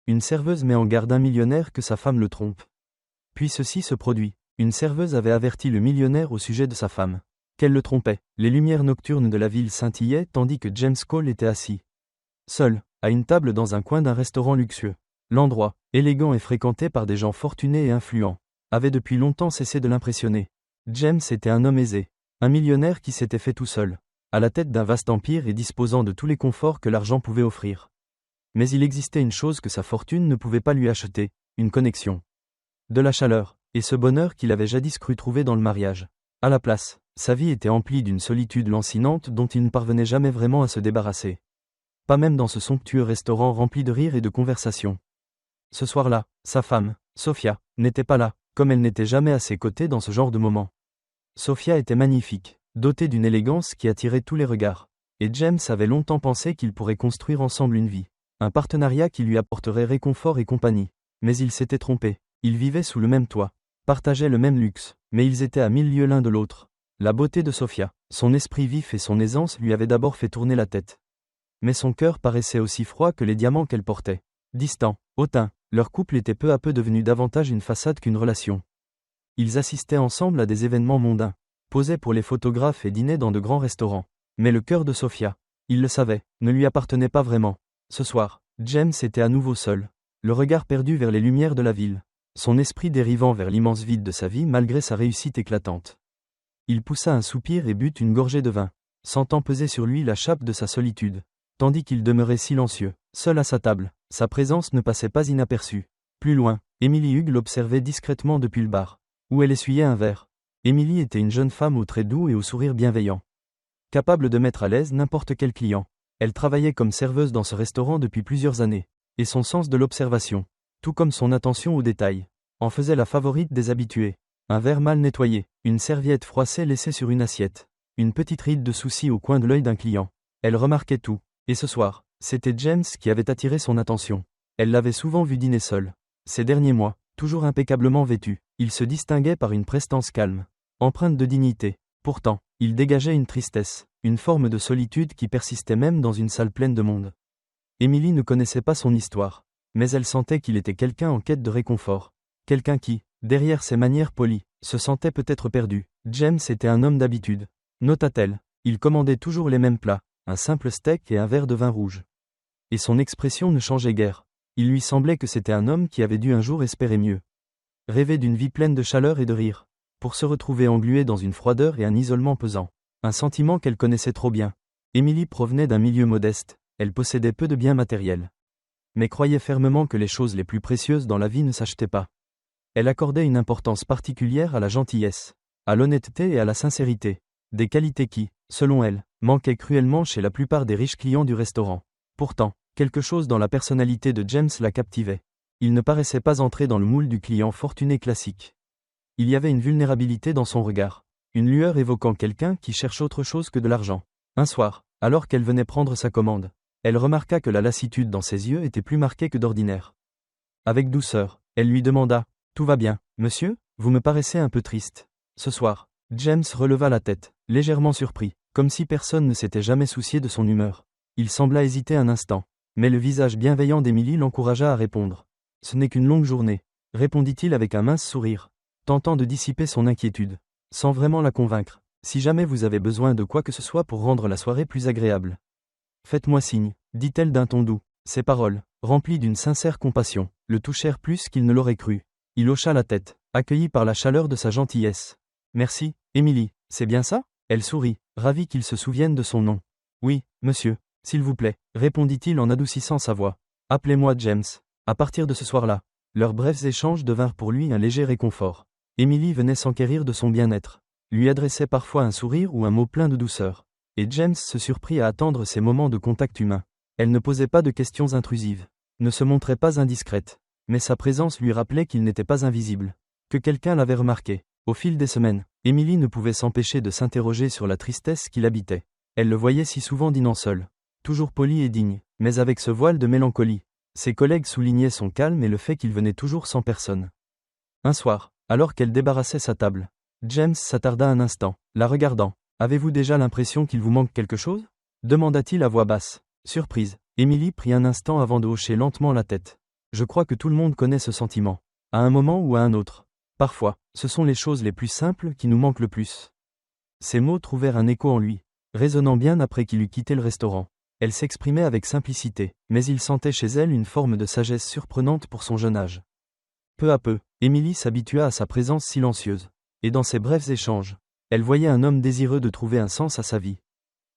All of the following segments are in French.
Une serveuse met en garde un millionnaire que sa femme le trompe. Puis ceci se produit. Une serveuse avait averti le millionnaire au sujet de sa femme. Qu'elle le trompait. Les lumières nocturnes de la ville scintillaient tandis que James Cole était assis seul, à une table dans un coin d'un restaurant luxueux. L'endroit, élégant et fréquenté par des gens fortunés et influents, avait depuis longtemps cessé de l'impressionner. James était un homme aisé, un millionnaire qui s'était fait tout seul, à la tête d'un vaste empire et disposant de tous les conforts que l'argent pouvait offrir. Mais il existait une chose que sa fortune ne pouvait pas lui acheter, une connexion. De la chaleur, et ce bonheur qu'il avait jadis cru trouver dans le mariage. À la place, sa vie était emplie d'une solitude lancinante dont il ne parvenait jamais vraiment à se débarrasser. Pas même dans ce somptueux restaurant rempli de rires et de conversations. Ce soir-là, sa femme, Sophia, n'était pas là, comme elle n'était jamais à ses côtés dans ce genre de moment. Sophia était magnifique, dotée d'une élégance qui attirait tous les regards. Et James avait longtemps pensé qu'ils pourraient construire ensemble une vie. Un partenariat qui lui apporterait réconfort et compagnie. Mais il s'était trompé. Ils vivaient sous le même toit, partageaient le même luxe, mais ils étaient à 1000 lieues l'un de l'autre. La beauté de Sophia, son esprit vif et son aisance lui avaient d'abord fait tourner la tête. Mais son cœur paraissait aussi froid que les diamants qu'elle portait. Distant, hautain, leur couple était peu à peu devenu davantage une façade qu'une relation. Ils assistaient ensemble à des événements mondains, posaient pour les photographes et dînaient dans de grands restaurants. Mais le cœur de Sophia, il le savait, ne lui appartenait pas vraiment. Ce soir, James était à nouveau seul, le regard perdu vers les lumières de la ville, son esprit dérivant vers l'immense vide de sa vie malgré sa réussite éclatante. Il poussa un soupir et but une gorgée de vin, sentant peser sur lui la chape de sa solitude. Tandis qu'il demeurait silencieux, seul à sa table, sa présence ne passait pas inaperçue. Plus loin, Emily Hughes l'observait discrètement depuis le bar, où elle essuyait un verre. Emily était une jeune femme aux traits doux et au sourire bienveillant. Capable de mettre à l'aise n'importe quel client. Elle travaillait comme serveuse dans ce restaurant depuis plusieurs années, et son sens de l'observation, tout comme son attention aux détails, en faisait la favorite des habitués. Un verre mal nettoyé, une serviette froissée laissée sur une assiette, une petite ride de souci au coin de l'œil d'un client. Elle remarquait tout. Et ce soir, c'était James qui avait attiré son attention. Elle l'avait souvent vu dîner seul. Ces derniers mois, toujours impeccablement vêtu, il se distinguait par une prestance calme, empreinte de dignité. Pourtant, il dégageait une tristesse, une forme de solitude qui persistait même dans une salle pleine de monde. Emily ne connaissait pas son histoire, mais elle sentait qu'il était quelqu'un en quête de réconfort. Quelqu'un qui, derrière ses manières polies, se sentait peut-être perdu. James était un homme d'habitude, nota-t-elle. Il commandait toujours les mêmes plats. Un simple steak et un verre de vin rouge. Et son expression ne changeait guère. Il lui semblait que c'était un homme qui avait dû un jour espérer mieux. Rêver d'une vie pleine de chaleur et de rire, pour se retrouver englué dans une froideur et un isolement pesant. Un sentiment qu'elle connaissait trop bien. Emily provenait d'un milieu modeste, elle possédait peu de biens matériels. Mais croyait fermement que les choses les plus précieuses dans la vie ne s'achetaient pas. Elle accordait une importance particulière à la gentillesse, à l'honnêteté et à la sincérité. Des qualités qui, selon elle, manquaient cruellement chez la plupart des riches clients du restaurant. Pourtant, quelque chose dans la personnalité de James la captivait. Il ne paraissait pas entrer dans le moule du client fortuné classique. Il y avait une vulnérabilité dans son regard, une lueur évoquant quelqu'un qui cherche autre chose que de l'argent. Un soir, alors qu'elle venait prendre sa commande, elle remarqua que la lassitude dans ses yeux était plus marquée que d'ordinaire. Avec douceur, elle lui demanda « Tout va bien, monsieur ? Vous me paraissez un peu triste. » Ce soir, James releva la tête, légèrement surpris, comme si personne ne s'était jamais soucié de son humeur. Il sembla hésiter un instant, mais le visage bienveillant d'Emily l'encouragea à répondre. « Ce n'est qu'une longue journée, » répondit-il avec un mince sourire, tentant de dissiper son inquiétude, sans vraiment la convaincre. « Si jamais vous avez besoin de quoi que ce soit pour rendre la soirée plus agréable, faites-moi signe, » dit-elle d'un ton doux. Ces paroles, remplies d'une sincère compassion, le touchèrent plus qu'il ne l'aurait cru. Il hocha la tête, accueilli par la chaleur de sa gentillesse. « Merci, Emily, c'est bien ça ?» Elle sourit, ravie qu'il se souvienne de son nom. « Oui, monsieur, s'il vous plaît, » répondit-il en adoucissant sa voix. « Appelez-moi James. » À partir de ce soir-là, leurs brefs échanges devinrent pour lui un léger réconfort. Emily venait s'enquérir de son bien-être, lui adressait parfois un sourire ou un mot plein de douceur. Et James se surprit à attendre ces moments de contact humain. Elle ne posait pas de questions intrusives, ne se montrait pas indiscrète, mais sa présence lui rappelait qu'il n'était pas invisible, que quelqu'un l'avait remarqué. Au fil des semaines, Emily ne pouvait s'empêcher de s'interroger sur la tristesse qui l'habitait. Elle le voyait si souvent dînant seul, toujours poli et digne, mais avec ce voile de mélancolie. Ses collègues soulignaient son calme et le fait qu'il venait toujours sans personne. Un soir, alors qu'elle débarrassait sa table, James s'attarda un instant, la regardant. « Avez-vous déjà l'impression qu'il vous manque quelque chose ?» demanda-t-il à voix basse. Surprise, Emily prit un instant avant de hocher lentement la tête. Je crois que tout le monde connaît ce sentiment. À un moment ou à un autre. Parfois, ce sont les choses les plus simples qui nous manquent le plus. » Ces mots trouvèrent un écho en lui, résonnant bien après qu'il eut quitté le restaurant. Elle s'exprimait avec simplicité, mais il sentait chez elle une forme de sagesse surprenante pour son jeune âge. Peu à peu, Émilie s'habitua à sa présence silencieuse. Et dans ces brefs échanges, elle voyait un homme désireux de trouver un sens à sa vie.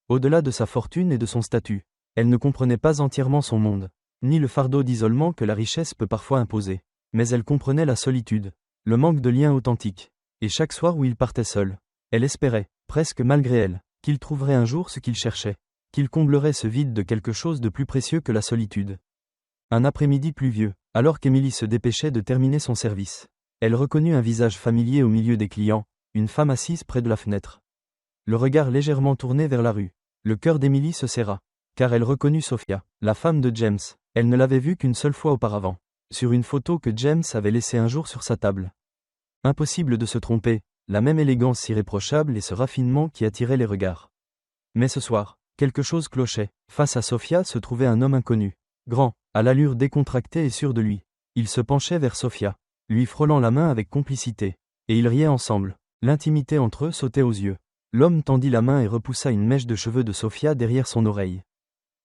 Au-delà de sa fortune et de son statut, elle ne comprenait pas entièrement son monde, ni le fardeau d'isolement que la richesse peut parfois imposer. Mais elle comprenait la solitude, le manque de liens authentiques. Et chaque soir où il partait seul, elle espérait, presque malgré elle, qu'il trouverait un jour ce qu'il cherchait, qu'il comblerait ce vide de quelque chose de plus précieux que la solitude. Un après-midi pluvieux, alors qu'Émilie se dépêchait de terminer son service, elle reconnut un visage familier au milieu des clients, une femme assise près de la fenêtre. Le regard légèrement tourné vers la rue, le cœur d'Émilie se serra, car elle reconnut Sophia, la femme de James. Elle ne l'avait vue qu'une seule fois auparavant, sur une photo que James avait laissée un jour sur sa table. Impossible de se tromper, la même élégance irréprochable et ce raffinement qui attiraient les regards. Mais ce soir, quelque chose clochait. Face à Sophia se trouvait un homme inconnu, grand, à l'allure décontractée et sûre de lui. Il se penchait vers Sophia, lui frôlant la main avec complicité. Et ils riaient ensemble. L'intimité entre eux sautait aux yeux. L'homme tendit la main et repoussa une mèche de cheveux de Sophia derrière son oreille.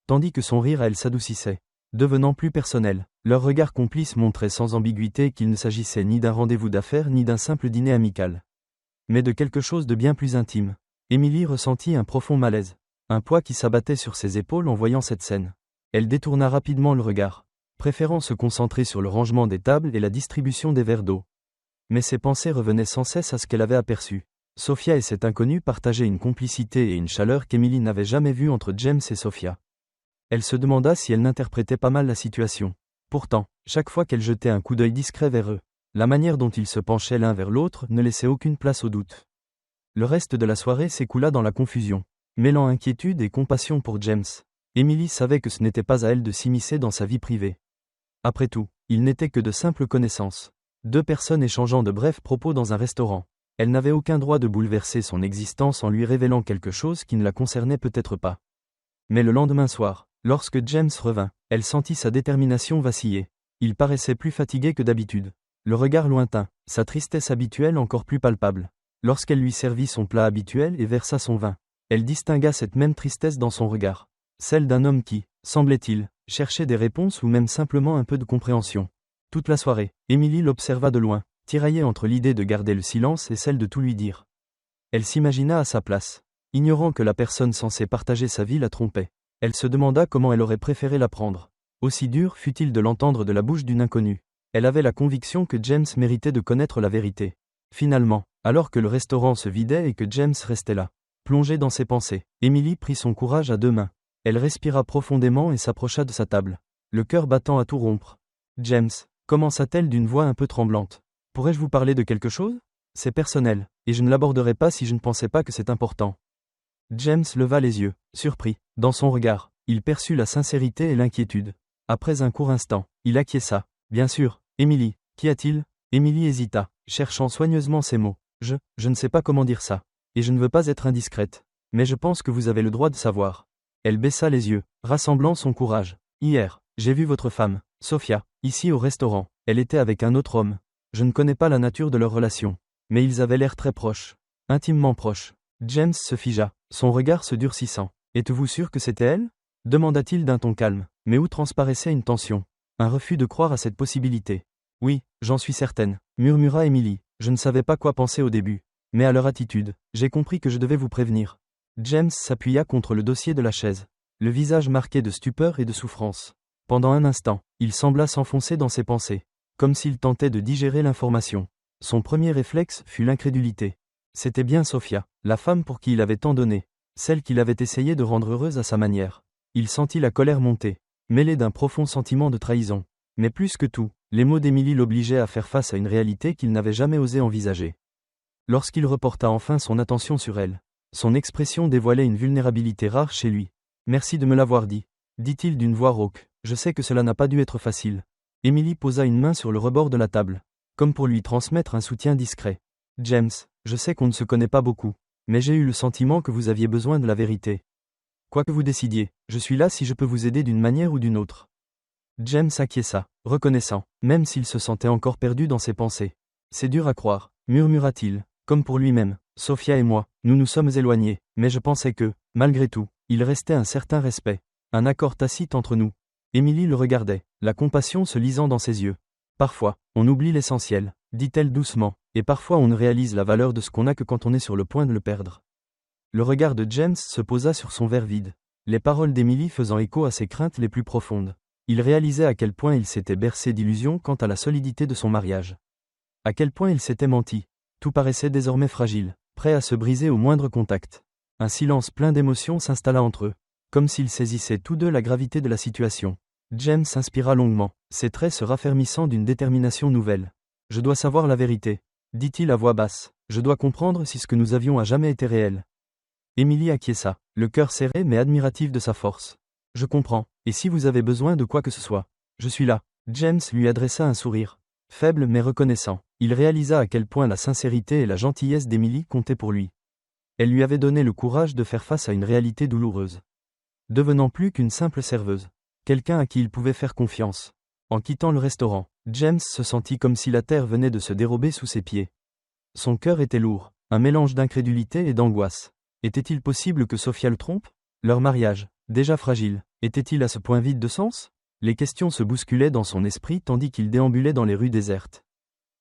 Tandis que son rire à elle s'adoucissait, devenant plus personnel, leur regard complice montrait sans ambiguïté qu'il ne s'agissait ni d'un rendez-vous d'affaires ni d'un simple dîner amical, mais de quelque chose de bien plus intime. Émilie ressentit un profond malaise, un poids qui s'abattait sur ses épaules en voyant cette scène. Elle détourna rapidement le regard, préférant se concentrer sur le rangement des tables et la distribution des verres d'eau. Mais ses pensées revenaient sans cesse à ce qu'elle avait aperçu. Sophia et cet inconnu partageaient une complicité et une chaleur qu'Émilie n'avait jamais vues entre James et Sophia. Elle se demanda si elle n'interprétait pas mal la situation. Pourtant, chaque fois qu'elle jetait un coup d'œil discret vers eux, la manière dont ils se penchaient l'un vers l'autre ne laissait aucune place au doute. Le reste de la soirée s'écoula dans la confusion, mêlant inquiétude et compassion pour James. Émilie savait que ce n'était pas à elle de s'immiscer dans sa vie privée. Après tout, ils n'étaient que de simples connaissances. Deux personnes échangeant de brefs propos dans un restaurant. Elle n'avait aucun droit de bouleverser son existence en lui révélant quelque chose qui ne la concernait peut-être pas. Mais le lendemain soir, lorsque James revint, elle sentit sa détermination vaciller. Il paraissait plus fatigué que d'habitude. Le regard lointain, sa tristesse habituelle encore plus palpable. Lorsqu'elle lui servit son plat habituel et versa son vin, elle distingua cette même tristesse dans son regard. Celle d'un homme qui, semblait-il, cherchait des réponses ou même simplement un peu de compréhension. Toute la soirée, Émilie l'observa de loin, tiraillée entre l'idée de garder le silence et celle de tout lui dire. Elle s'imagina à sa place, ignorant que la personne censée partager sa vie la trompait. Elle se demanda comment elle aurait préféré l'apprendre. Aussi dur fut-il de l'entendre de la bouche d'une inconnue. Elle avait la conviction que James méritait de connaître la vérité. Finalement, alors que le restaurant se vidait et que James restait là, plongé dans ses pensées, Émilie prit son courage à deux mains. Elle respira profondément et s'approcha de sa table, le cœur battant à tout rompre. « James », commença-t-elle d'une voix un peu tremblante. « Pourrais-je vous parler de quelque chose ? C'est personnel, et je ne l'aborderai pas si je ne pensais pas que c'est important. » James leva les yeux, surpris. Dans son regard, il perçut la sincérité et l'inquiétude. Après un court instant, il acquiesça. « Bien sûr, Émilie, qu'y a-t-il » Émilie hésita, cherchant soigneusement ses mots. « Je ne sais pas comment dire ça. Et je ne veux pas être indiscrète. Mais je pense que vous avez le droit de savoir. » Elle baissa les yeux, rassemblant son courage. « Hier, j'ai vu votre femme, Sophia, ici au restaurant. Elle était avec un autre homme. Je ne connais pas la nature de leur relation. Mais ils avaient l'air très proches. Intimement proches. » James se figea, son regard se durcissant. « Êtes-vous sûr que c'était elle » demanda-t-il d'un ton calme, mais où transparaissait une tension. Un refus de croire à cette possibilité. « Oui, j'en suis certaine, » murmura Émilie. « Je ne savais pas quoi penser au début. Mais à leur attitude, j'ai compris que je devais vous prévenir. » James s'appuya contre le dossier de la chaise, le visage marqué de stupeur et de souffrance. Pendant un instant, il sembla s'enfoncer dans ses pensées, comme s'il tentait de digérer l'information. Son premier réflexe fut l'incrédulité. C'était bien Sophia, la femme pour qui il avait tant donné, celle qu'il avait essayé de rendre heureuse à sa manière. Il sentit la colère monter, mêlée d'un profond sentiment de trahison. Mais plus que tout, les mots d'Émilie l'obligeaient à faire face à une réalité qu'il n'avait jamais osé envisager. Lorsqu'il reporta enfin son attention sur elle, son expression dévoilait une vulnérabilité rare chez lui. « Merci de me l'avoir dit », dit-il d'une voix rauque. « Je sais que cela n'a pas dû être facile. » Émilie posa une main sur le rebord de la table, comme pour lui transmettre un soutien discret. « James, je sais qu'on ne se connaît pas beaucoup, mais j'ai eu le sentiment que vous aviez besoin de la vérité. Quoi que vous décidiez, je suis là si je peux vous aider d'une manière ou d'une autre. » James acquiesça, reconnaissant, même s'il se sentait encore perdu dans ses pensées. C'est dur à croire, murmura-t-il, comme pour lui-même. Sophia et moi, nous nous sommes éloignés, mais je pensais que, malgré tout, il restait un certain respect, un accord tacite entre nous. Émilie le regardait, la compassion se lisant dans ses yeux. Parfois, on oublie l'essentiel, dit-elle doucement, et parfois on ne réalise la valeur de ce qu'on a que quand on est sur le point de le perdre. Le regard de James se posa sur son verre vide, les paroles d'Émilie faisant écho à ses craintes les plus profondes. Il réalisait à quel point il s'était bercé d'illusions quant à la solidité de son mariage. À quel point il s'était menti. Tout paraissait désormais fragile, prêt à se briser au moindre contact. Un silence plein d'émotions s'installa entre eux, comme s'ils saisissaient tous deux la gravité de la situation. James inspira longuement, ses traits se raffermissant d'une détermination nouvelle. « Je dois savoir la vérité, » dit-il à voix basse. « Je dois comprendre si ce que nous avions a jamais été réel. » Émilie acquiesça, le cœur serré mais admiratif de sa force. « Je comprends, et si vous avez besoin de quoi que ce soit, je suis là. » James lui adressa un sourire, faible mais reconnaissant. Il réalisa à quel point la sincérité et la gentillesse d'Émilie comptaient pour lui. Elle lui avait donné le courage de faire face à une réalité douloureuse. Devenant plus qu'une simple serveuse, quelqu'un à qui il pouvait faire confiance. En quittant le restaurant, James se sentit comme si la terre venait de se dérober sous ses pieds. Son cœur était lourd, un mélange d'incrédulité et d'angoisse. Était-il possible que Sophia le trompe? Leur mariage, déjà fragile, était-il à ce point vide de sens? Les questions se bousculaient dans son esprit tandis qu'il déambulait dans les rues désertes,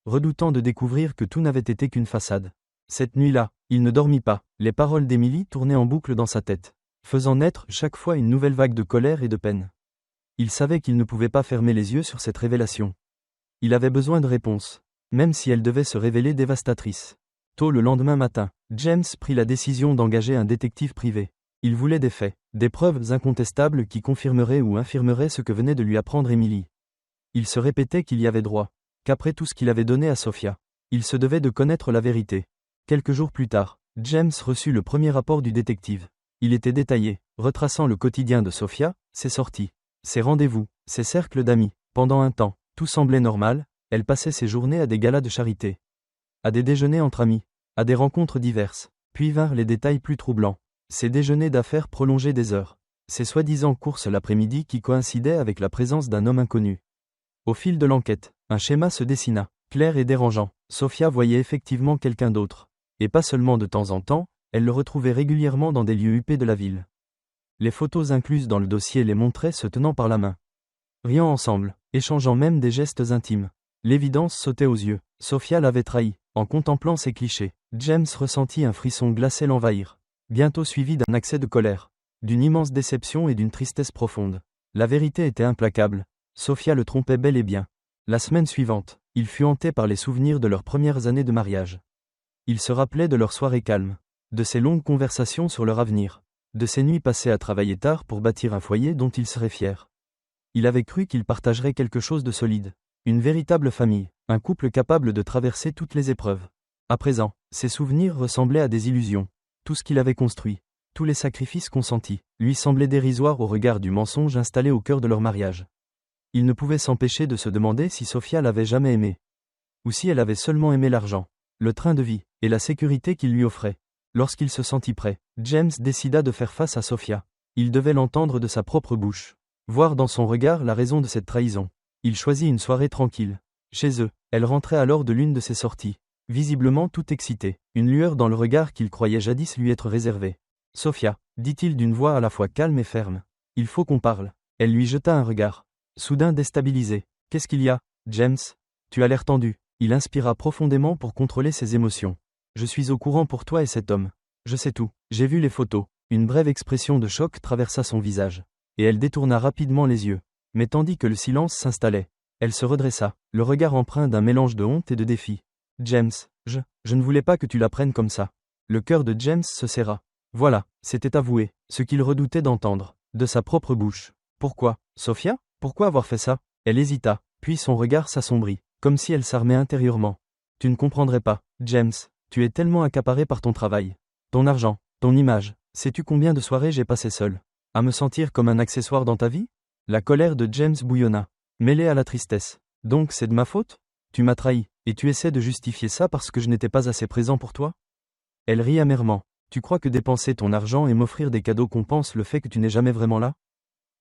redoutant de découvrir que tout n'avait été qu'une façade. Cette nuit-là, il ne dormit pas, les paroles d'Émilie tournaient en boucle dans sa tête, faisant naître chaque fois une nouvelle vague de colère et de peine. Il savait qu'il ne pouvait pas fermer les yeux sur cette révélation. Il avait besoin de réponses, même si elle devait se révéler dévastatrice. Tôt le lendemain matin, James prit la décision d'engager un détective privé. Il voulait des faits, des preuves incontestables qui confirmeraient ou infirmeraient ce que venait de lui apprendre Émilie. Il se répétait qu'il y avait droit, qu'après tout ce qu'il avait donné à Sophia, il se devait de connaître la vérité. Quelques jours plus tard, James reçut le premier rapport du détective. Il était détaillé, retraçant le quotidien de Sophia, ses sorties, ses rendez-vous, ses cercles d'amis. Pendant un temps, tout semblait normal, elle passait ses journées à des galas de charité, à des déjeuners entre amis, à des rencontres diverses. Puis vinrent les détails plus troublants. Ces déjeuners d'affaires prolongeaient des heures. Ces soi-disant courses l'après-midi qui coïncidaient avec la présence d'un homme inconnu. Au fil de l'enquête, un schéma se dessina, clair et dérangeant. Sophia voyait effectivement quelqu'un d'autre. Et pas seulement de temps en temps, elle le retrouvait régulièrement dans des lieux huppés de la ville. Les photos incluses dans le dossier les montraient se tenant par la main, riant ensemble, échangeant même des gestes intimes. L'évidence sautait aux yeux. Sophia l'avait trahi. En contemplant ces clichés, James ressentit un frisson glacé l'envahir, bientôt suivi d'un accès de colère, d'une immense déception et d'une tristesse profonde. La vérité était implacable. Sophia le trompait bel et bien. La semaine suivante, il fut hanté par les souvenirs de leurs premières années de mariage. Il se rappelait de leurs soirées calmes, de ces longues conversations sur leur avenir, de ces nuits passées à travailler tard pour bâtir un foyer dont il serait fier. Il avait cru qu'il partagerait quelque chose de solide, une véritable famille, un couple capable de traverser toutes les épreuves. À présent, ses souvenirs ressemblaient à des illusions. Tout ce qu'il avait construit, tous les sacrifices consentis, lui semblaient dérisoires au regard du mensonge installé au cœur de leur mariage. Il ne pouvait s'empêcher de se demander si Sophia l'avait jamais aimé, ou si elle avait seulement aimé l'argent, le train de vie, et la sécurité qu'il lui offrait. Lorsqu'il se sentit prêt, James décida de faire face à Sophia. Il devait l'entendre de sa propre bouche, voir dans son regard la raison de cette trahison. Il choisit une soirée tranquille. Chez eux, elle rentrait alors de l'une de ses sorties, visiblement tout excitée, une lueur dans le regard qu'il croyait jadis lui être réservé. « Sophia, » dit-il d'une voix à la fois calme et ferme, « il faut qu'on parle. » Elle lui jeta un regard, soudain déstabilisé. « Qu'est-ce qu'il y a, James? Tu as l'air tendu. » Il inspira profondément pour contrôler ses émotions. « Je suis au courant pour toi et cet homme. Je sais tout. J'ai vu les photos. » Une brève expression de choc traversa son visage, et elle détourna rapidement les yeux. Mais tandis que le silence s'installait, elle se redressa, le regard empreint d'un mélange de honte et de défi. « James, je ne voulais pas que tu l'apprennes comme ça. » Le cœur de James se serra. Voilà, c'était avoué, ce qu'il redoutait d'entendre, de sa propre bouche. « Pourquoi, Sophia? Pourquoi avoir fait ça ?» Elle hésita, puis son regard s'assombrit, comme si elle s'armait intérieurement. « Tu ne comprendrais pas, James, tu es tellement accaparé par ton travail, ton argent, ton image. Sais-tu combien de soirées j'ai passé seul, à me sentir comme un accessoire dans ta vie ?» La colère de James bouillonna, mêlée à la tristesse. « Donc c'est de ma faute? Tu m'as trahi, et tu essaies de justifier ça parce que je n'étais pas assez présent pour toi ?» Elle rit amèrement. « Tu crois que dépenser ton argent et m'offrir des cadeaux compense le fait que tu n'es jamais vraiment là?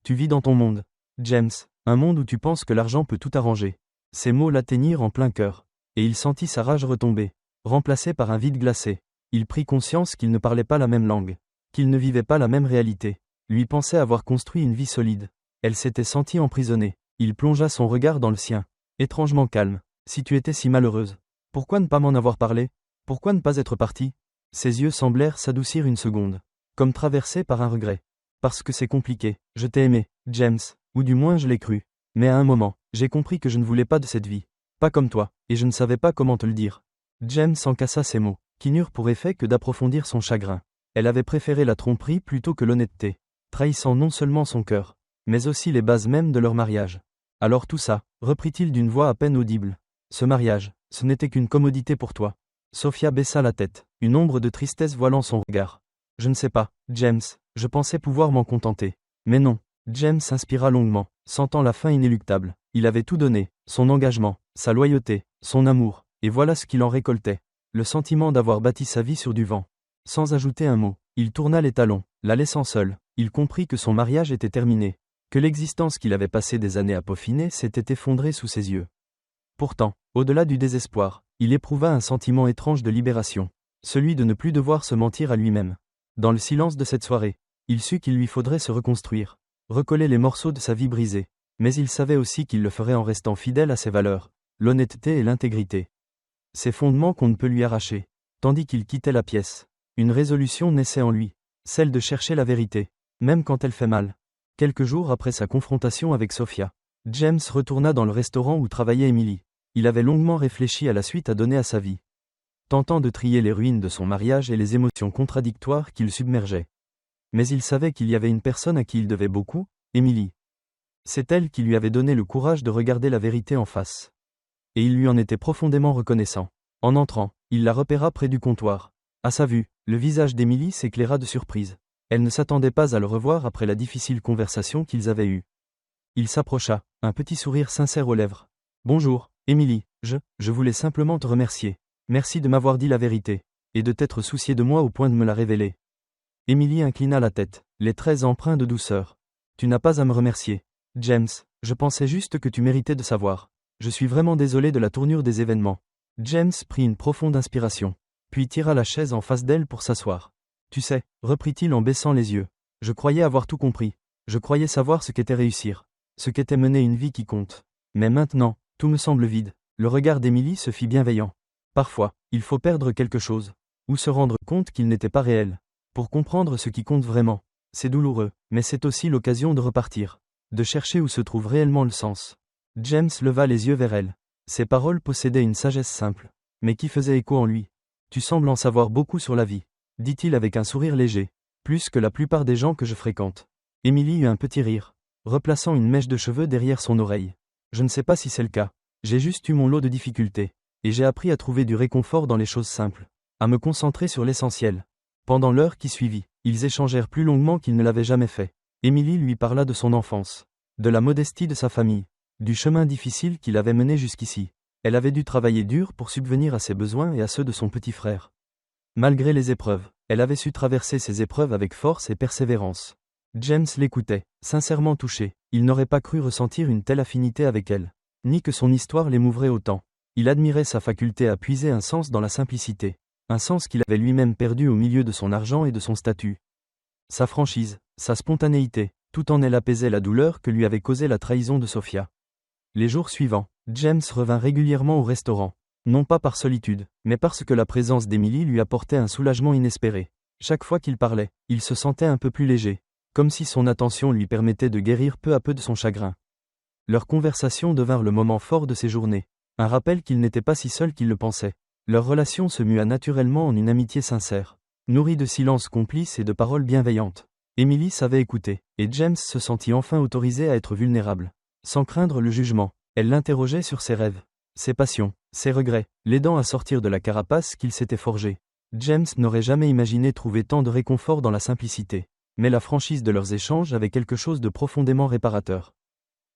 Tu vis dans ton monde, James, Un monde où tu penses que l'argent peut tout arranger. Ces mots l'atteignirent en plein cœur. Et il sentit sa rage retomber, remplacée par un vide glacé. Il prit conscience qu'il ne parlait pas la même langue, qu'il ne vivait pas la même réalité. Lui pensait avoir construit une vie solide. Elle s'était sentie emprisonnée. Il plongea son regard dans le sien, étrangement calme. Si tu étais si malheureuse, pourquoi ne pas m'en avoir parlé? Pourquoi ne pas être partie? Ses yeux semblèrent s'adoucir une seconde, comme traversés par un regret. Parce que c'est compliqué. Je t'ai aimé, James, ou du moins je l'ai cru. Mais à un moment, j'ai compris que je ne voulais pas de cette vie. Pas comme toi, et je ne savais pas comment te le dire. James encassa ces mots, qui n'eurent pour effet que d'approfondir son chagrin. Elle avait préféré la tromperie plutôt que l'honnêteté, trahissant non seulement son cœur, mais aussi les bases mêmes de leur mariage. Alors tout ça, reprit-il d'une voix à peine audible. Ce mariage, ce n'était qu'une commodité pour toi. Sophia baissa la tête, une ombre de tristesse voilant son regard. Je ne sais pas, James, je pensais pouvoir m'en contenter. Mais non. James inspira longuement, sentant la fin inéluctable. Il avait tout donné, son engagement, sa loyauté, son amour, et voilà ce qu'il en récoltait. Le sentiment d'avoir bâti sa vie sur du vent. Sans ajouter un mot, il tourna les talons, la laissant seule. Il comprit que son mariage était terminé, que l'existence qu'il avait passé des années à peaufiner s'était effondrée sous ses yeux. Pourtant, au-delà du désespoir, il éprouva un sentiment étrange de libération, celui de ne plus devoir se mentir à lui-même. Dans le silence de cette soirée, il sut qu'il lui faudrait se reconstruire, recoller les morceaux de sa vie brisée, mais il savait aussi qu'il le ferait en restant fidèle à ses valeurs, l'honnêteté et l'intégrité. Ces fondements qu'on ne peut lui arracher. Tandis qu'il quittait la pièce, une résolution naissait en lui, celle de chercher la vérité, même quand elle fait mal. Quelques jours après sa confrontation avec Sophia, James retourna dans le restaurant où travaillait Emily. Il avait longuement réfléchi à la suite à donner à sa vie, tentant de trier les ruines de son mariage et les émotions contradictoires qui le submergeaient. Mais il savait qu'il y avait une personne à qui il devait beaucoup, Emily. C'est elle qui lui avait donné le courage de regarder la vérité en face. Et il lui en était profondément reconnaissant. En entrant, il la repéra près du comptoir. À sa vue, le visage d'Emily s'éclaira de surprise. Elle ne s'attendait pas à le revoir après la difficile conversation qu'ils avaient eue. Il s'approcha, un petit sourire sincère aux lèvres. « Bonjour, Emily, je voulais simplement te remercier. Merci de m'avoir dit la vérité, et de t'être soucié de moi au point de me la révéler. » Emily inclina la tête, les traits empreints de douceur. « Tu n'as pas à me remercier, James, je pensais juste que tu méritais de savoir. Je suis vraiment désolé de la tournure des événements. » James prit une profonde inspiration, puis tira la chaise en face d'elle pour s'asseoir. « Tu sais, reprit-il en baissant les yeux, je croyais avoir tout compris. Je croyais savoir ce qu'était réussir, ce qu'était mener une vie qui compte. Mais maintenant, tout me semble vide. » Le regard d'Emily se fit bienveillant. Parfois, il faut perdre quelque chose, ou se rendre compte qu'il n'était pas réel, pour comprendre ce qui compte vraiment. C'est douloureux, mais c'est aussi l'occasion de repartir, de chercher où se trouve réellement le sens. James leva les yeux vers elle. Ses paroles possédaient une sagesse simple, mais qui faisait écho en lui. « Tu sembles en savoir beaucoup sur la vie, » dit-il avec un sourire léger, « plus que la plupart des gens que je fréquente. » Emily eut un petit rire, replaçant une mèche de cheveux derrière son oreille. « Je ne sais pas si c'est le cas. J'ai juste eu mon lot de difficultés, et j'ai appris à trouver du réconfort dans les choses simples, à me concentrer sur l'essentiel. » Pendant l'heure qui suivit, ils échangèrent plus longuement qu'ils ne l'avaient jamais fait. Emily lui parla de son enfance, de la modestie de sa famille, du chemin difficile qu'il avait mené jusqu'ici. Elle avait dû travailler dur pour subvenir à ses besoins et à ceux de son petit frère. Malgré les épreuves, elle avait su traverser ces épreuves avec force et persévérance. James l'écoutait, sincèrement touché. Il n'aurait pas cru ressentir une telle affinité avec elle, ni que son histoire l'émouvrait autant. Il admirait sa faculté à puiser un sens dans la simplicité, un sens qu'il avait lui-même perdu au milieu de son argent et de son statut. Sa franchise, sa spontanéité, tout en elle apaisait la douleur que lui avait causée la trahison de Sophia. Les jours suivants, James revint régulièrement au restaurant, non pas par solitude, mais parce que la présence d'Emily lui apportait un soulagement inespéré. Chaque fois qu'il parlait, il se sentait un peu plus léger, comme si son attention lui permettait de guérir peu à peu de son chagrin. Leurs conversations devinrent le moment fort de ses journées, un rappel qu'il n'était pas si seul qu'il le pensait. Leur relation se mua naturellement en une amitié sincère, nourrie de silences complices et de paroles bienveillantes. Emily savait écouter, et James se sentit enfin autorisé à être vulnérable. Sans craindre le jugement, elle l'interrogeait sur ses rêves, ses passions, ses regrets, l'aidant à sortir de la carapace qu'il s'était forgée. James n'aurait jamais imaginé trouver tant de réconfort dans la simplicité, mais la franchise de leurs échanges avait quelque chose de profondément réparateur.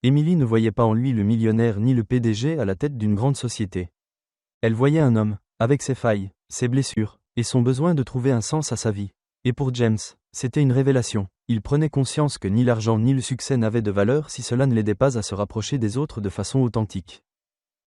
Emily ne voyait pas en lui le millionnaire ni le PDG à la tête d'une grande société. Elle voyait un homme, avec ses failles, ses blessures, et son besoin de trouver un sens à sa vie. Et pour James, C'était une révélation. Il prenait conscience que ni l'argent ni le succès n'avaient de valeur si cela ne l'aidait pas à se rapprocher des autres de façon authentique.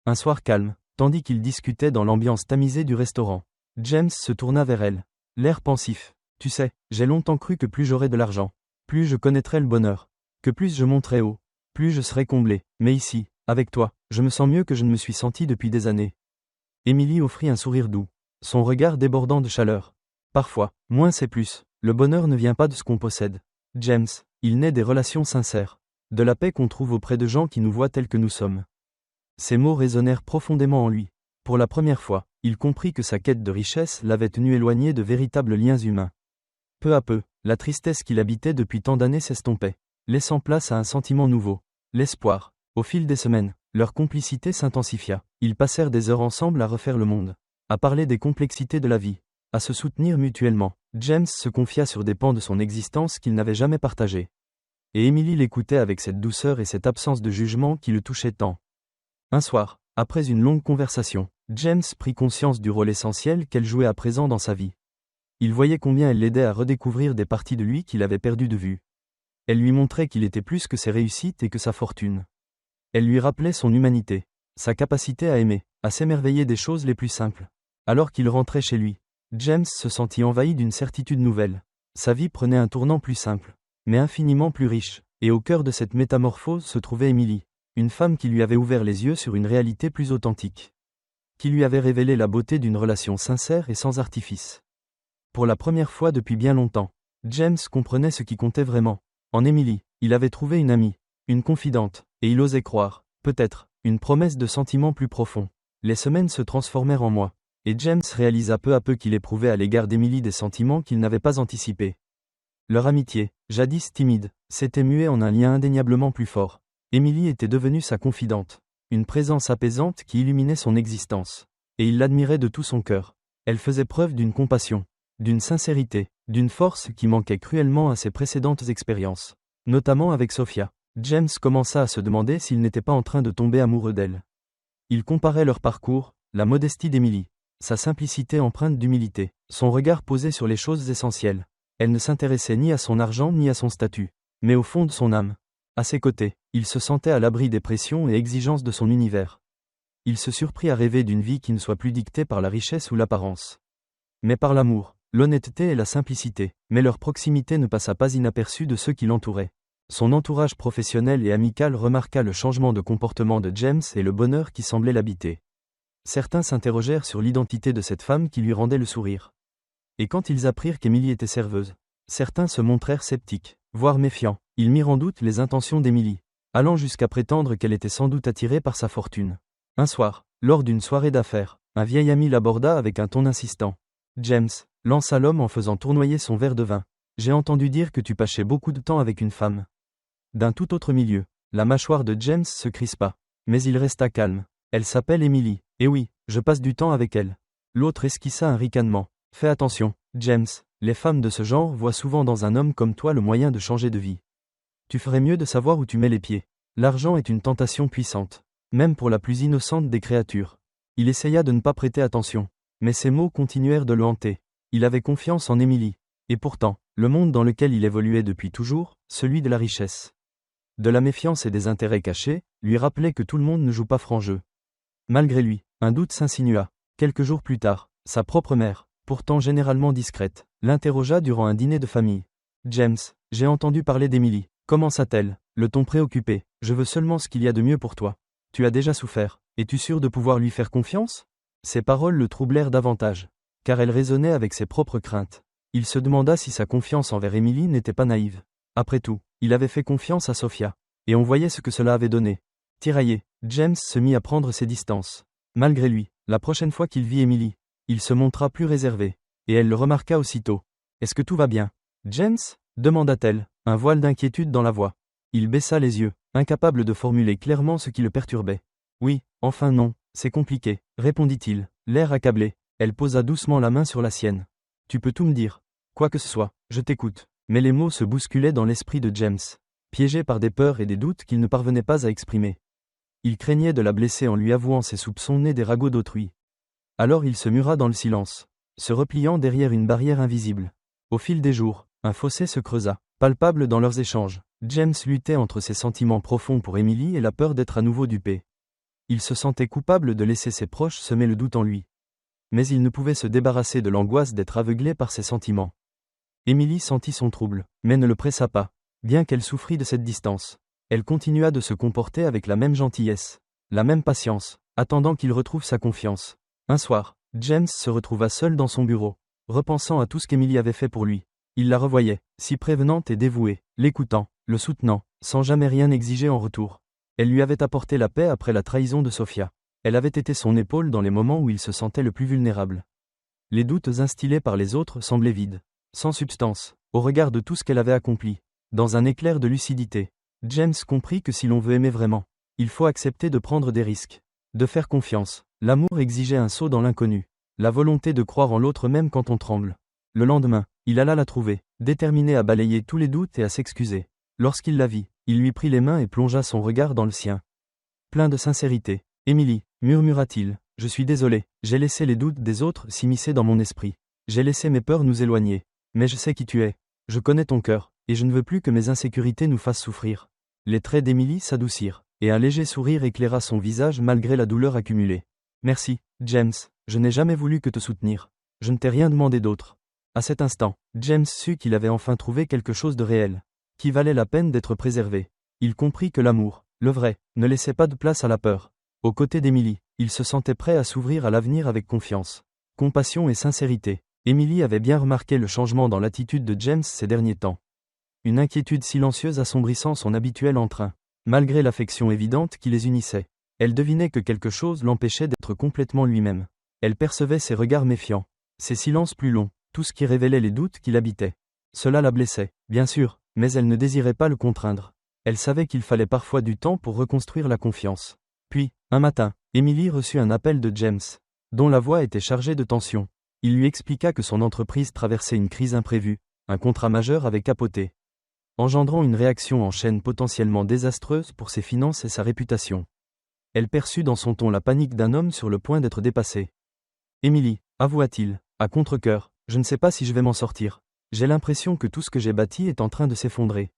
Un soir calme, tandis qu'ils discutaient dans l'ambiance tamisée du restaurant, James se tourna vers elle, l'air pensif. Tu sais, j'ai longtemps cru que plus j'aurais de l'argent, plus je connaîtrais le bonheur, que plus je monterais haut, plus je serais comblé. Mais ici, avec toi, je me sens mieux que je ne me suis senti depuis des années. Émilie offrit un sourire doux, son regard débordant de chaleur. Parfois, moins c'est plus. Le bonheur ne vient pas de ce qu'on possède. James, il naît des relations sincères, de la paix qu'on trouve auprès de gens qui nous voient tels que nous sommes. Ces mots résonnèrent profondément en lui. Pour la première fois, il comprit que sa quête de richesse l'avait tenu éloigné de véritables liens humains. Peu à peu, la tristesse qui l'habitait depuis tant d'années s'estompait, laissant place à un sentiment nouveau, l'espoir. Au fil des semaines, leur complicité s'intensifia. Ils passèrent des heures ensemble à refaire le monde, à parler des complexités de la vie, à se soutenir mutuellement. James se confia sur des pans de son existence qu'il n'avait jamais partagés. Et Emily l'écoutait avec cette douceur et cette absence de jugement qui le touchaient tant. Un soir, après une longue conversation, James prit conscience du rôle essentiel qu'elle jouait à présent dans sa vie. Il voyait combien elle l'aidait à redécouvrir des parties de lui qu'il avait perdues de vue. Elle lui montrait qu'il était plus que ses réussites et que sa fortune. Elle lui rappelait son humanité, sa capacité à aimer, à s'émerveiller des choses les plus simples. Alors qu'il rentrait chez lui, James se sentit envahi d'une certitude nouvelle. Sa vie prenait un tournant plus simple, mais infiniment plus riche, et au cœur de cette métamorphose se trouvait Emily, une femme qui lui avait ouvert les yeux sur une réalité plus authentique, qui lui avait révélé la beauté d'une relation sincère et sans artifice. Pour la première fois depuis bien longtemps, James comprenait ce qui comptait vraiment. En Emily, il avait trouvé une amie, une confidente, et il osait croire, peut-être, une promesse de sentiments plus profonds. Les semaines se transformèrent en mois. Et James réalisa peu à peu qu'il éprouvait à l'égard d'Emily des sentiments qu'il n'avait pas anticipés. Leur amitié, jadis timide, s'était muée en un lien indéniablement plus fort. Emily était devenue sa confidente, une présence apaisante qui illuminait son existence. Et il l'admirait de tout son cœur. Elle faisait preuve d'une compassion, d'une sincérité, d'une force qui manquait cruellement à ses précédentes expériences. Notamment avec Sophia. James commença à se demander s'il n'était pas en train de tomber amoureux d'elle. Il comparait leur parcours, la modestie d'Emily, sa simplicité empreinte d'humilité, son regard posé sur les choses essentielles. Elle ne s'intéressait ni à son argent ni à son statut, mais au fond de son âme. À ses côtés, il se sentait à l'abri des pressions et exigences de son univers. Il se surprit à rêver d'une vie qui ne soit plus dictée par la richesse ou l'apparence, mais par l'amour, l'honnêteté et la simplicité. Mais leur proximité ne passa pas inaperçue de ceux qui l'entouraient. Son entourage professionnel et amical remarqua le changement de comportement de James et le bonheur qui semblait l'habiter. Certains s'interrogèrent sur l'identité de cette femme qui lui rendait le sourire. Et quand ils apprirent qu'Emily était serveuse, certains se montrèrent sceptiques, voire méfiants. Ils mirent en doute les intentions d'Emily, allant jusqu'à prétendre qu'elle était sans doute attirée par sa fortune. Un soir, lors d'une soirée d'affaires, un vieil ami l'aborda avec un ton insistant. « James », lança l'homme en faisant tournoyer son verre de vin, « j'ai entendu dire que tu passais beaucoup de temps avec une femme. » D'un tout autre milieu, la mâchoire de James se crispa, mais il resta calme. « Elle s'appelle Emily. Et oui, je passe du temps avec elle. » L'autre esquissa un ricanement. « Fais attention, James, les femmes de ce genre voient souvent dans un homme comme toi le moyen de changer de vie. Tu ferais mieux de savoir où tu mets les pieds. L'argent est une tentation puissante, même pour la plus innocente des créatures. » Il essaya de ne pas prêter attention, mais ces mots continuèrent de le hanter. Il avait confiance en Emily. Et pourtant, le monde dans lequel il évoluait depuis toujours, celui de la richesse, de la méfiance et des intérêts cachés, lui rappelait que tout le monde ne joue pas franc jeu. Malgré lui, un doute s'insinua. Quelques jours plus tard, sa propre mère, pourtant généralement discrète, l'interrogea durant un dîner de famille. « James, j'ai entendu parler d'Emily. Commença-t-elle, le ton préoccupé. Je veux seulement ce qu'il y a de mieux pour toi. Tu as déjà souffert. Es-tu sûr de pouvoir lui faire confiance ?» Ces paroles le troublèrent davantage, car elles résonnaient avec ses propres craintes. Il se demanda si sa confiance envers Emily n'était pas naïve. Après tout, il avait fait confiance à Sophia, et on voyait ce que cela avait donné. Tiraillé, James se mit à prendre ses distances. Malgré lui, la prochaine fois qu'il vit Emily, il se montra plus réservé, et elle le remarqua aussitôt. « Est-ce que tout va bien, James ?» demanda-t-elle, un voile d'inquiétude dans la voix. Il baissa les yeux, incapable de formuler clairement ce qui le perturbait. « Oui, enfin non, c'est compliqué, » répondit-il, l'air accablé. Elle posa doucement la main sur la sienne. « Tu peux tout me dire. Quoi que ce soit, je t'écoute. » Mais les mots se bousculaient dans l'esprit de James, piégé par des peurs et des doutes qu'il ne parvenait pas à exprimer. Il craignait de la blesser en lui avouant ses soupçons nés des ragots d'autrui. Alors il se mura dans le silence, se repliant derrière une barrière invisible. Au fil des jours, Un fossé se creusa, palpable dans leurs échanges. James luttait entre ses sentiments profonds pour Emily et la peur d'être à nouveau dupé. Il se sentait coupable de laisser ses proches semer le doute en lui. Mais il ne pouvait se débarrasser de l'angoisse d'être aveuglé par ses sentiments. Emily sentit son trouble, mais ne le pressa pas, bien qu'elle souffrît de cette distance. Elle continua de se comporter avec la même gentillesse, la même patience, attendant qu'il retrouve sa confiance. Un soir, James se retrouva seul dans son bureau, repensant à tout ce qu'Emily avait fait pour lui. Il la revoyait, si prévenante et dévouée, l'écoutant, le soutenant, sans jamais rien exiger en retour. Elle lui avait apporté la paix après la trahison de Sophia. Elle avait été son épaule dans les moments où il se sentait le plus vulnérable. Les doutes instillés par les autres semblaient vides, sans substance, au regard de tout ce qu'elle avait accompli. Dans un éclair de lucidité, James comprit que si l'on veut aimer vraiment, il faut accepter de prendre des risques, de faire confiance. L'amour exigeait un saut dans l'inconnu, la volonté de croire en l'autre même quand on tremble. Le lendemain, il alla la trouver, déterminé à balayer tous les doutes et à s'excuser. Lorsqu'il la vit, il lui prit les mains et plongea son regard dans le sien. Plein de sincérité. « Emily, murmura-t-il, je suis désolé, j'ai laissé les doutes des autres s'immiscer dans mon esprit. J'ai laissé mes peurs nous éloigner. Mais je sais qui tu es. Je connais ton cœur, et je ne veux plus que mes insécurités nous fassent souffrir. » Les traits d'Emily s'adoucirent, et un léger sourire éclaira son visage malgré la douleur accumulée. « Merci, James, je n'ai jamais voulu que te soutenir. Je ne t'ai rien demandé d'autre. » À cet instant, James sut qu'il avait enfin trouvé quelque chose de réel, qui valait la peine d'être préservé. Il comprit que l'amour, le vrai, ne laissait pas de place à la peur. Aux côtés d'Emily, il se sentait prêt à s'ouvrir à l'avenir avec confiance, compassion et sincérité. Emily avait bien remarqué le changement dans l'attitude de James ces derniers temps. Une inquiétude silencieuse assombrissant son habituel entrain. Malgré l'affection évidente qui les unissait, elle devinait que quelque chose l'empêchait d'être complètement lui-même. Elle percevait ses regards méfiants, ses silences plus longs, tout ce qui révélait les doutes qui l'habitaient. Cela la blessait, bien sûr, mais elle ne désirait pas le contraindre. Elle savait qu'il fallait parfois du temps pour reconstruire la confiance. Puis, un matin, Emily reçut un appel de James, dont la voix était chargée de tension. Il lui expliqua que son entreprise traversait une crise imprévue, un contrat majeur avait capoté, engendrant une réaction en chaîne potentiellement désastreuse pour ses finances et sa réputation. Elle perçut dans son ton la panique d'un homme sur le point d'être dépassé. « Emily, avoua-t-il, à contre-cœur, je ne sais pas si je vais m'en sortir. J'ai l'impression que tout ce que j'ai bâti est en train de s'effondrer. »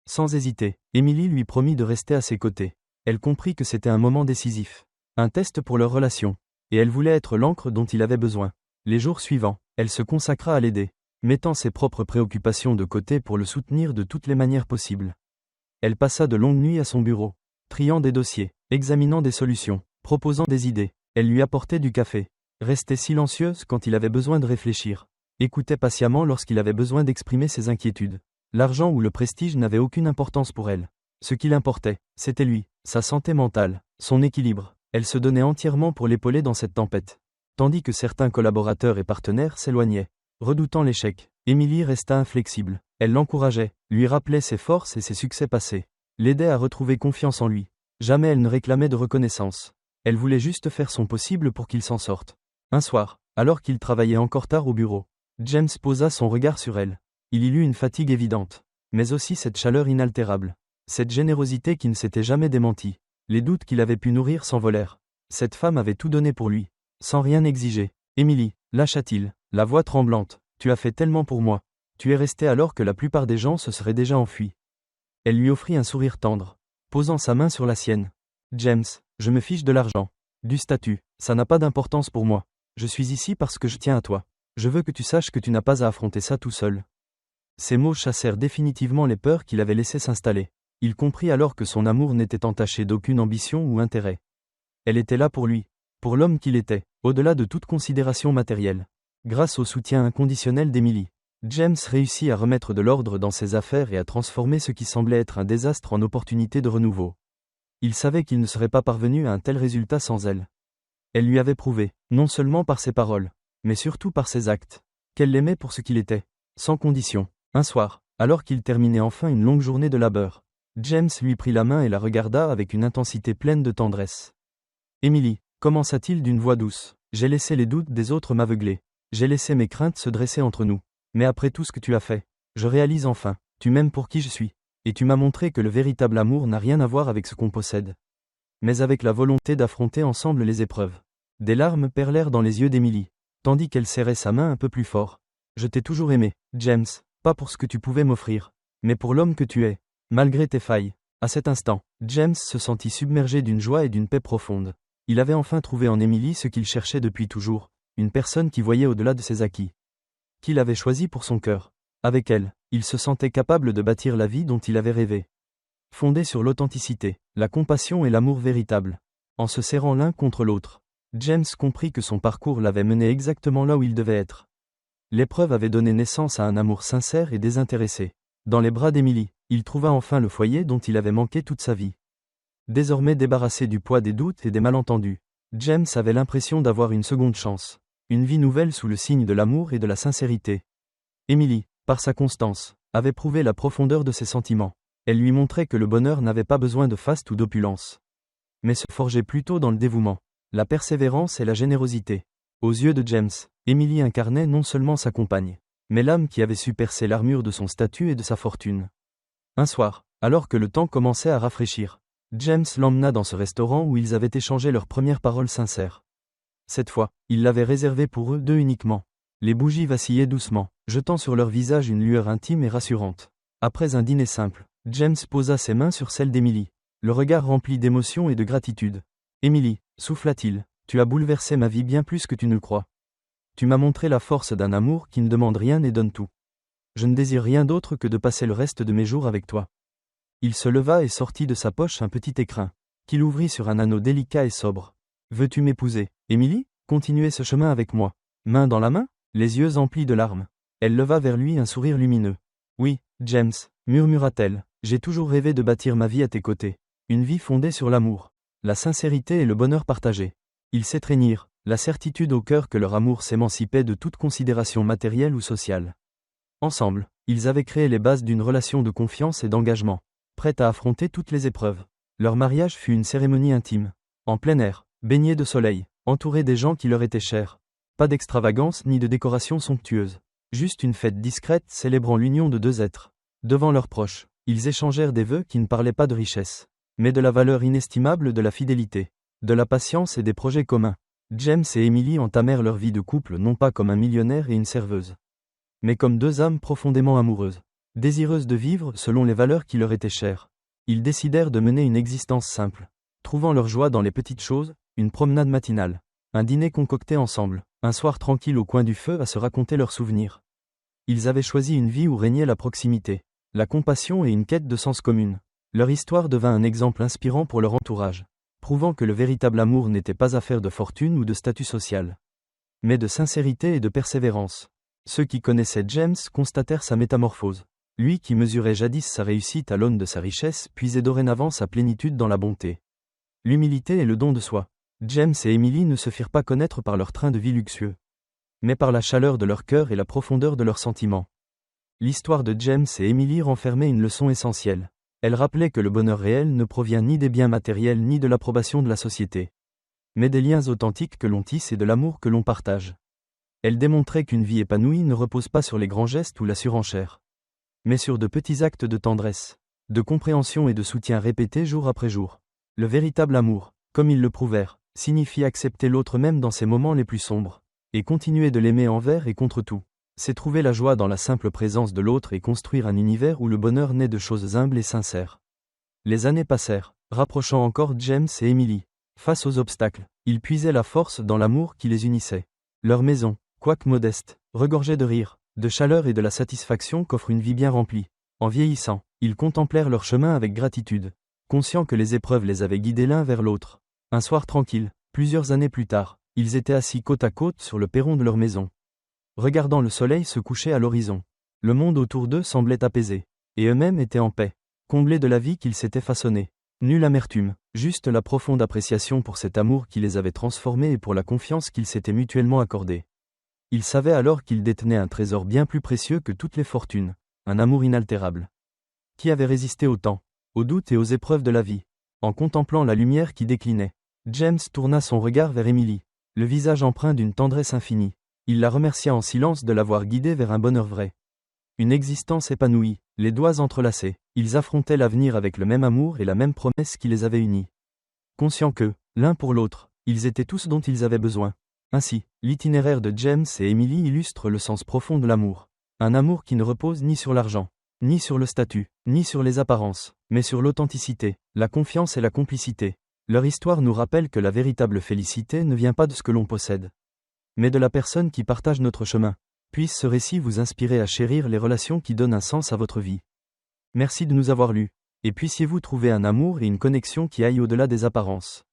Sans hésiter, Emily lui promit de rester à ses côtés. Elle comprit que c'était un moment décisif, un test pour leur relation, et elle voulait être l'encre dont il avait besoin. Les jours suivants, elle se consacra à l'aider, mettant ses propres préoccupations de côté pour le soutenir de toutes les manières possibles. Elle passa de longues nuits à son bureau, triant des dossiers, examinant des solutions, proposant des idées. Elle lui apportait du café, restait silencieuse quand il avait besoin de réfléchir, écoutait patiemment lorsqu'il avait besoin d'exprimer ses inquiétudes. L'argent ou le prestige n'avaient aucune importance pour elle. Ce qui l'importait, c'était lui, sa santé mentale, son équilibre. Elle se donnait entièrement pour l'épauler dans cette tempête. Tandis que certains collaborateurs et partenaires s'éloignaient, redoutant l'échec, Emily resta inflexible. Elle l'encourageait, lui rappelait ses forces et ses succès passés, l'aidait à retrouver confiance en lui. Jamais elle ne réclamait de reconnaissance. Elle voulait juste faire son possible pour qu'il s'en sorte. Un soir, alors qu'il travaillait encore tard au bureau, James posa son regard sur elle. Il y lut une fatigue évidente, mais aussi cette chaleur inaltérable, cette générosité qui ne s'était jamais démentie. Les doutes qu'il avait pu nourrir s'envolèrent. Cette femme avait tout donné pour lui, sans rien exiger. « Emily, lâcha-t-il, la voix tremblante, tu as fait tellement pour moi. Tu es restée alors que la plupart des gens se seraient déjà enfuis. » Elle lui offrit un sourire tendre, posant sa main sur la sienne. « James, je me fiche de l'argent, du statut, ça n'a pas d'importance pour moi. Je suis ici parce que je tiens à toi. Je veux que tu saches que tu n'as pas à affronter ça tout seul. » Ces mots chassèrent définitivement les peurs qu'il avait laissées s'installer. Il comprit alors que son amour n'était entaché d'aucune ambition ou intérêt. Elle était là pour lui, pour l'homme qu'il était, au-delà de toute considération matérielle. Grâce au soutien inconditionnel d'Emily, James réussit à remettre de l'ordre dans ses affaires et à transformer ce qui semblait être un désastre en opportunité de renouveau. Il savait qu'il ne serait pas parvenu à un tel résultat sans elle. Elle lui avait prouvé, non seulement par ses paroles, mais surtout par ses actes, qu'elle l'aimait pour ce qu'il était, sans condition. Un soir, alors qu'il terminait enfin une longue journée de labeur, James lui prit la main et la regarda avec une intensité pleine de tendresse. « Emily, » commença-t-il d'une voix douce, « j'ai laissé les doutes des autres m'aveugler. J'ai laissé mes craintes se dresser entre nous. Mais après tout ce que tu as fait, je réalise enfin, tu m'aimes pour qui je suis. Et tu m'as montré que le véritable amour n'a rien à voir avec ce qu'on possède, mais avec la volonté d'affronter ensemble les épreuves. » Des larmes perlèrent dans les yeux d'Emily, tandis qu'elle serrait sa main un peu plus fort. « Je t'ai toujours aimé, James, pas pour ce que tu pouvais m'offrir, mais pour l'homme que tu es, malgré tes failles. À cet instant, James se sentit submergé d'une joie et d'une paix profonde. Il avait enfin trouvé en Emily ce qu'il cherchait depuis toujours, une personne qui voyait au-delà de ses acquis, qu'il avait choisi pour son cœur. Avec elle, il se sentait capable de bâtir la vie dont il avait rêvé. Fondée sur l'authenticité, la compassion et l'amour véritable. En se serrant l'un contre l'autre, James comprit que son parcours l'avait mené exactement là où il devait être. L'épreuve avait donné naissance à un amour sincère et désintéressé. Dans les bras d'Emily, il trouva enfin le foyer dont il avait manqué toute sa vie. Désormais débarrassé du poids des doutes et des malentendus, James avait l'impression d'avoir une seconde chance, une vie nouvelle sous le signe de l'amour et de la sincérité. Emily, par sa constance, avait prouvé la profondeur de ses sentiments. Elle lui montrait que le bonheur n'avait pas besoin de faste ou d'opulence, mais se forgeait plutôt dans le dévouement, la persévérance et la générosité. Aux yeux de James, Emily incarnait non seulement sa compagne, mais l'âme qui avait su percer l'armure de son statut et de sa fortune. Un soir, alors que le temps commençait à rafraîchir, James l'emmena dans ce restaurant où ils avaient échangé leurs premières paroles sincères. Cette fois, il l'avait réservé pour eux deux uniquement. Les bougies vacillaient doucement, jetant sur leur visage une lueur intime et rassurante. Après un dîner simple, James posa ses mains sur celles d'Emily, le regard rempli d'émotion et de gratitude. « Emily, souffla-t-il, tu as bouleversé ma vie bien plus que tu ne le crois. Tu m'as montré la force d'un amour qui ne demande rien et donne tout. Je ne désire rien d'autre que de passer le reste de mes jours avec toi. » Il se leva et sortit de sa poche un petit écrin, qu'il ouvrit sur un anneau délicat et sobre. « Veux-tu m'épouser, Emily ? Continuer ce chemin avec moi, main dans la main ?» Les yeux emplis de larmes. Elle leva vers lui un sourire lumineux. « Oui, James, » murmura-t-elle, « j'ai toujours rêvé de bâtir ma vie à tes côtés. Une vie fondée sur l'amour, la sincérité et le bonheur partagé. » Ils s'étreignirent, la certitude au cœur que leur amour s'émancipait de toute considération matérielle ou sociale. Ensemble, ils avaient créé les bases d'une relation de confiance et d'engagement, prête à affronter toutes les épreuves. Leur mariage fut une cérémonie intime, en plein air, baignée de soleil, entourée des gens qui leur étaient chers. Pas d'extravagance ni de décoration somptueuse. Juste une fête discrète célébrant l'union de deux êtres. Devant leurs proches, ils échangèrent des vœux qui ne parlaient pas de richesse, mais de la valeur inestimable de la fidélité, de la patience et des projets communs. James et Emily entamèrent leur vie de couple non pas comme un millionnaire et une serveuse, mais comme deux âmes profondément amoureuses, désireuses de vivre selon les valeurs qui leur étaient chères. Ils décidèrent de mener une existence simple, trouvant leur joie dans les petites choses, une promenade matinale, un dîner concocté ensemble, un soir tranquille au coin du feu à se raconter leurs souvenirs. Ils avaient choisi une vie où régnait la proximité, la compassion et une quête de sens commune. Leur histoire devint un exemple inspirant pour leur entourage, prouvant que le véritable amour n'était pas affaire de fortune ou de statut social, mais de sincérité et de persévérance. Ceux qui connaissaient James constatèrent sa métamorphose. Lui qui mesurait jadis sa réussite à l'aune de sa richesse puisait dorénavant sa plénitude dans la bonté, l'humilité et le don de soi. James et Emily ne se firent pas connaître par leur train de vie luxueux, mais par la chaleur de leur cœur et la profondeur de leurs sentiments. L'histoire de James et Emily renfermait une leçon essentielle. Elle rappelait que le bonheur réel ne provient ni des biens matériels ni de l'approbation de la société, mais des liens authentiques que l'on tisse et de l'amour que l'on partage. Elle démontrait qu'une vie épanouie ne repose pas sur les grands gestes ou la surenchère, mais sur de petits actes de tendresse, de compréhension et de soutien répétés jour après jour. Le véritable amour, comme ils le prouvèrent, signifie accepter l'autre même dans ses moments les plus sombres, et continuer de l'aimer envers et contre tout. C'est trouver la joie dans la simple présence de l'autre et construire un univers où le bonheur naît de choses humbles et sincères. Les années passèrent, rapprochant encore James et Emily. Face aux obstacles, ils puisaient la force dans l'amour qui les unissait. Leur maison, quoique modeste, regorgeait de rire, de chaleur et de la satisfaction qu'offre une vie bien remplie. En vieillissant, ils contemplèrent leur chemin avec gratitude, conscients que les épreuves les avaient guidés l'un vers l'autre. Un soir tranquille, plusieurs années plus tard, ils étaient assis côte à côte sur le perron de leur maison, regardant le soleil se coucher à l'horizon. Le monde autour d'eux semblait apaisé, et eux-mêmes étaient en paix, comblés de la vie qu'ils s'étaient façonnée. Nulle amertume, juste la profonde appréciation pour cet amour qui les avait transformés et pour la confiance qu'ils s'étaient mutuellement accordée. Ils savaient alors qu'ils détenaient un trésor bien plus précieux que toutes les fortunes, un amour inaltérable, qui avait résisté au temps, aux doutes et aux épreuves de la vie. En contemplant la lumière qui déclinait, James tourna son regard vers Emily, le visage empreint d'une tendresse infinie. Il la remercia en silence de l'avoir guidée vers un bonheur vrai. Une existence épanouie, les doigts entrelacés, ils affrontaient l'avenir avec le même amour et la même promesse qui les avait unis. Conscients que, l'un pour l'autre, ils étaient tout ce dont ils avaient besoin. Ainsi, l'itinéraire de James et Emily illustre le sens profond de l'amour. Un amour qui ne repose ni sur l'argent, ni sur le statut, ni sur les apparences, mais sur l'authenticité, la confiance et la complicité. Leur histoire nous rappelle que la véritable félicité ne vient pas de ce que l'on possède, mais de la personne qui partage notre chemin. Puisse ce récit vous inspirer à chérir les relations qui donnent un sens à votre vie. Merci de nous avoir lus, et puissiez-vous trouver un amour et une connexion qui aillent au-delà des apparences.